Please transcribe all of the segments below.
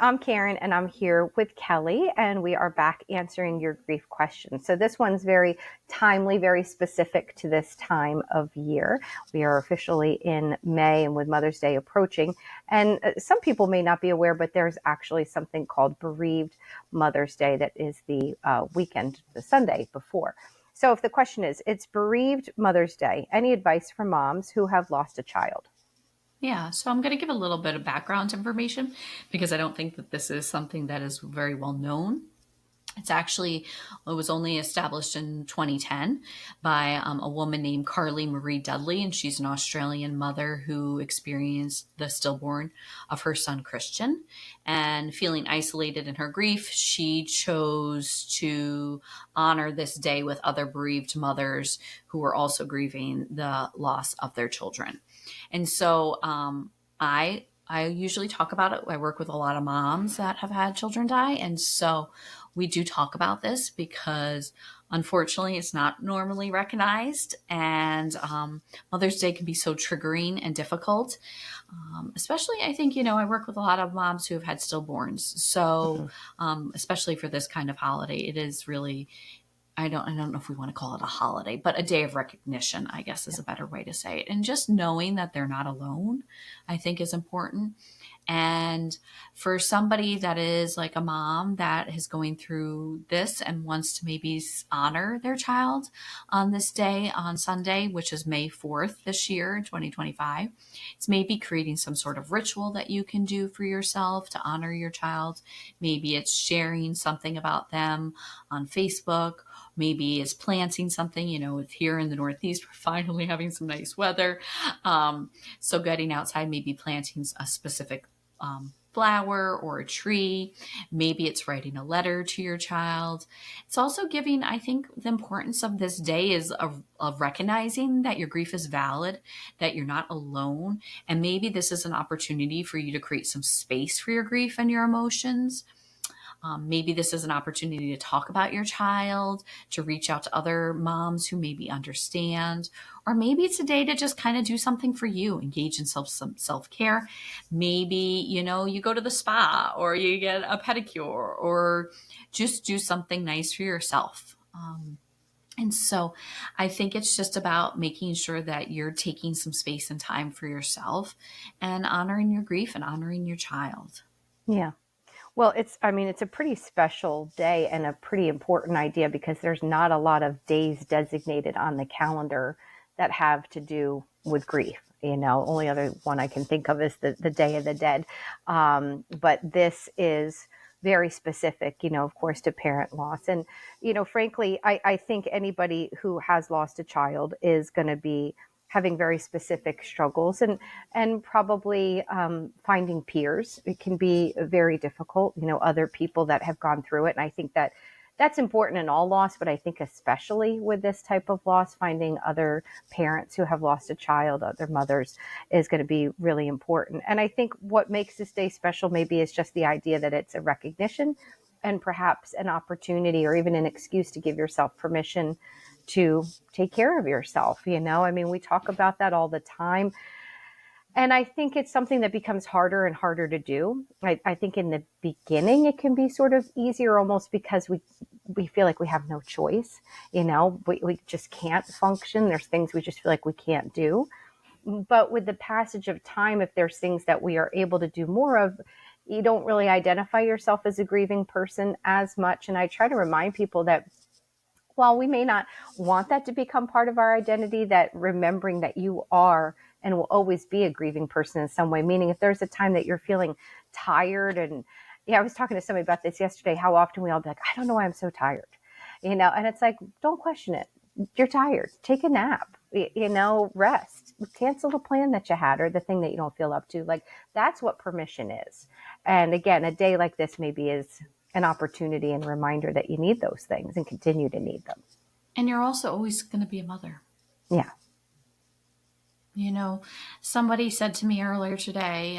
I'm Karyn and I'm here with Kelly and we are back answering your grief questions. So this one's very timely, very specific to this time of year. We are officially in May and with Mother's Day approaching. And some people may not be aware, but there's actually something called Bereaved Mother's Day that is the weekend, the Sunday before. So if the question is, it's Bereaved Mother's Day, any advice for moms who have lost a child? Yeah, so I'm going to give a little bit of background information because I don't think that this is something that is very well known. It was only established in 2010 by a woman named Carly Marie Dudley, and she's an Australian mother who experienced the stillborn of her son Christian. And feeling isolated in her grief, she chose to honor this day with other bereaved mothers who were also grieving the loss of their children. And so I usually talk about it. I work with a lot of moms that have had children die. And so we do talk about this because unfortunately it's not normally recognized. And Mother's Day can be so triggering and difficult. Especially, I think, I work with a lot of moms who have had stillborns. So especially for this kind of holiday, it is really, I don't know if we want to call it a holiday, but a day of recognition, I guess is a better way to say it. And just knowing that they're not alone, I think is important. And for somebody that is like a mom that is going through this and wants to maybe honor their child on this day on Sunday, which is May 4th this year, 2025, it's maybe creating some sort of ritual that you can do for yourself to honor your child. Maybe it's sharing something about them on Facebook. Maybe it's planting something, here in the Northeast, we're finally having some nice weather. So getting outside, maybe planting a specific flower or a tree. Maybe it's writing a letter to your child. It's also giving, I think the importance of this day is of recognizing that your grief is valid, that you're not alone. And maybe this is an opportunity for you to create some space for your grief and your emotions. Maybe this is an opportunity to talk about your child, to reach out to other moms who maybe understand, or maybe it's a day to just kind of do something for you, engage in some self-care. Maybe, you go to the spa or you get a pedicure or just do something nice for yourself. And so I think it's just about making sure that you're taking some space and time for yourself and honoring your grief and honoring your child. Yeah. Well, it's a pretty special day and a pretty important idea because there's not a lot of days designated on the calendar that have to do with grief. Only other one I can think of is the Day of the Dead. But this is very specific, of course, to parent loss. And, frankly, I think anybody who has lost a child is going to be having very specific struggles and probably finding peers. It can be very difficult, other people that have gone through it. And I think that that's important in all loss, but I think especially with this type of loss, finding other parents who have lost a child, other mothers, is going to be really important. And I think what makes this day special maybe is just the idea that it's a recognition and perhaps an opportunity or even an excuse to give yourself permission to take care of yourself. We talk about that all the time. And I think it's something that becomes harder and harder to do. I think in the beginning, it can be sort of easier almost because we feel like we have no choice. We just can't function. There's things we just feel like we can't do. But with the passage of time, if there's things that we are able to do more of, you don't really identify yourself as a grieving person as much. And I try to remind people that while we may not want that to become part of our identity, that remembering that you are and will always be a grieving person in some way, meaning if there's a time that you're feeling tired and I was talking to somebody about this yesterday, how often we all be like, I don't know why I'm so tired, and it's like, don't question it. You're tired. Take a nap, rest, cancel the plan that you had or the thing that you don't feel up to. Like that's what permission is. And again, a day like this maybe is an opportunity and a reminder that you need those things and continue to need them. And you're also always going to be a mother. Yeah. Somebody said to me earlier today,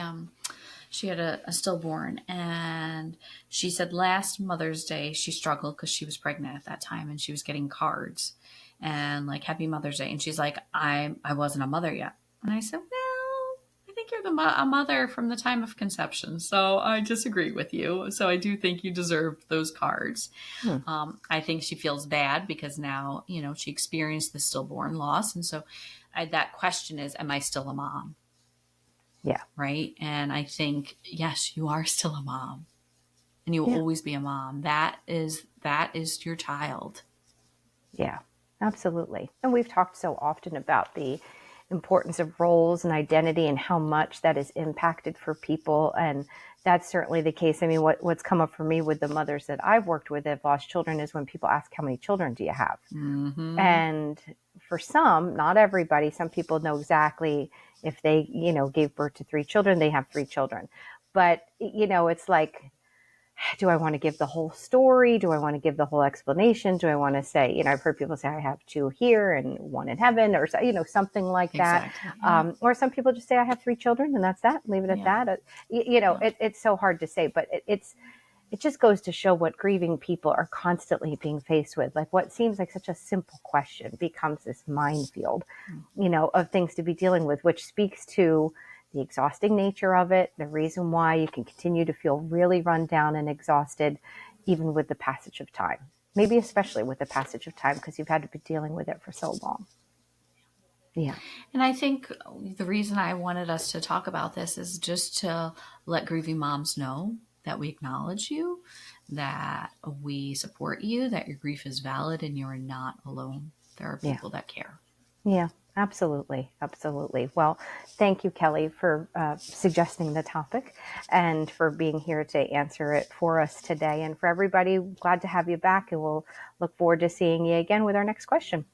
she had a stillborn, and she said last Mother's Day she struggled because she was pregnant at that time and she was getting cards and like Happy Mother's Day. And she's like, I wasn't a mother yet. And I said, well, I think think you're a mother from the time of conception. So I disagree with you. So I do think you deserve those cards. Hmm. I think she feels bad because now, she experienced the stillborn loss. And so that question is, am I still a mom? Yeah. Right. And I think, yes, you are still a mom, and you will Yeah. always be a mom. That is your child. Yeah, absolutely. And we've talked so often about the importance of roles and identity and how much that is impacted for people. And that's certainly the case. I mean, what's come up for me with the mothers that I've worked with that have lost children is when people ask, how many children do you have? Mm-hmm. And for some, not everybody, some people know exactly if they, gave birth to 3 children, they have 3 children. But, it's like, do I want to give the whole story? Do I want to give the whole explanation? Do I want to say, I've heard people say I have 2 here and 1 in heaven, or, something like that. Exactly. Yeah. Or some people just say I have 3 children and that's that. Leave it at Yeah. that. Yeah. It's so hard to say, but it just goes to show what grieving people are constantly being faced with. Like what seems like such a simple question becomes this minefield, of things to be dealing with, which speaks to the exhausting nature of it, the reason why you can continue to feel really run down and exhausted, even with the passage of time. Maybe especially with the passage of time, because you've had to be dealing with it for so long. Yeah. And I think the reason I wanted us to talk about this is just to let grieving moms know that we acknowledge you, that we support you, that your grief is valid and you're not alone. There are Yeah. people that care. Yeah, absolutely. Absolutely. Well, thank you, Kelly, for suggesting the topic and for being here to answer it for us today. And for everybody, glad to have you back. And we'll look forward to seeing you again with our next question.